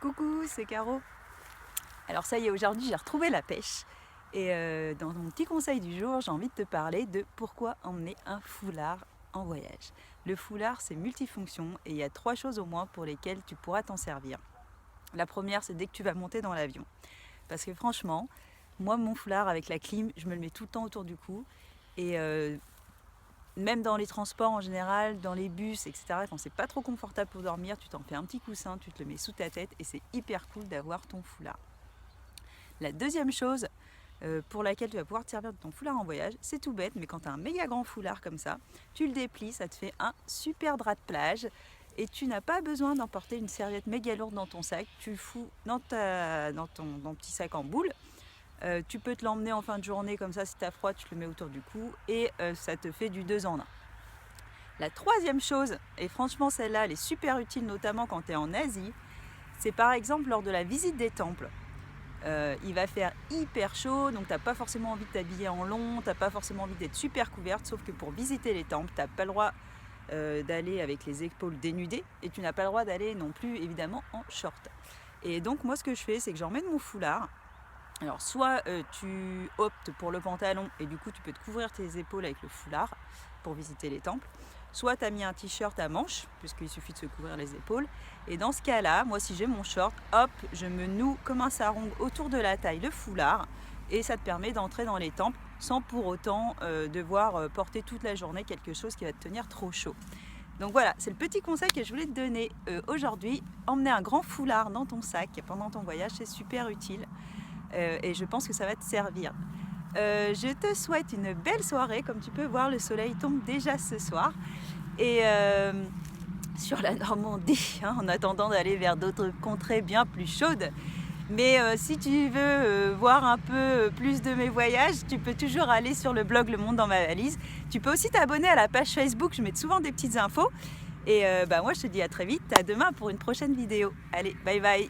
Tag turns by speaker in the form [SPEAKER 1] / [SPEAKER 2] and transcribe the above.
[SPEAKER 1] Coucou, c'est Caro. Alors ça y est, aujourd'hui j'ai retrouvé la pêche. Et dans mon petit conseil du jour, j'ai envie de te parler de pourquoi emmener un foulard en voyage. Le foulard, c'est multifonction et il y a 3 choses au moins pour lesquelles tu pourras t'en servir. La première, c'est dès que tu vas monter dans l'avion. Parce que franchement, moi, mon foulard avec la clim, je me le mets tout le temps autour du cou. Et même dans les transports en général, dans les bus, etc., quand c'est pas trop confortable pour dormir, tu t'en fais un petit coussin, tu te le mets sous ta tête et c'est hyper cool d'avoir ton foulard. La deuxième chose pour laquelle tu vas pouvoir te servir de ton foulard en voyage, c'est tout bête, mais quand tu as un méga grand foulard comme ça, tu le déplies, ça te fait un super drap de plage et tu n'as pas besoin d'emporter une serviette méga lourde dans ton sac, tu le fous dans ton petit sac en boule. Tu peux te l'emmener en fin de journée comme ça, si tu as froid, tu le mets autour du cou et ça te fait du 2 en 1. La troisième chose, et franchement celle-là elle est super utile notamment quand tu es en Asie, c'est par exemple lors de la visite des temples. Il va faire hyper chaud, donc t'as pas forcément envie de t'habiller en long, t'as pas forcément envie d'être super couverte, sauf que pour visiter les temples, t'as pas le droit d'aller avec les épaules dénudées et tu n'as pas le droit d'aller non plus évidemment en short. Et donc moi ce que je fais, c'est que j'emmène mon foulard. Alors soit tu optes pour le pantalon et du coup tu peux te couvrir tes épaules avec le foulard pour visiter les temples. Soit tu as mis un t-shirt à manches, puisqu'il suffit de se couvrir les épaules. Et dans ce cas-là, moi si j'ai mon short, hop, je me noue comme un sarong autour de la taille le foulard. Et ça te permet d'entrer dans les temples sans pour autant devoir porter toute la journée quelque chose qui va te tenir trop chaud. Donc voilà, c'est le petit conseil que je voulais te donner aujourd'hui. Emmener un grand foulard dans ton sac pendant ton voyage, c'est super utile. Et je pense que ça va te servir. Je te souhaite une belle soirée. Comme tu peux voir, le soleil tombe déjà ce soir. Et sur la Normandie, en attendant d'aller vers d'autres contrées bien plus chaudes. Mais si tu veux voir un peu plus de mes voyages, tu peux toujours aller sur le blog Le Monde dans ma valise. Tu peux aussi t'abonner à la page Facebook, je mets souvent des petites infos. Et moi je te dis à très vite, à demain pour une prochaine vidéo. Allez, bye bye.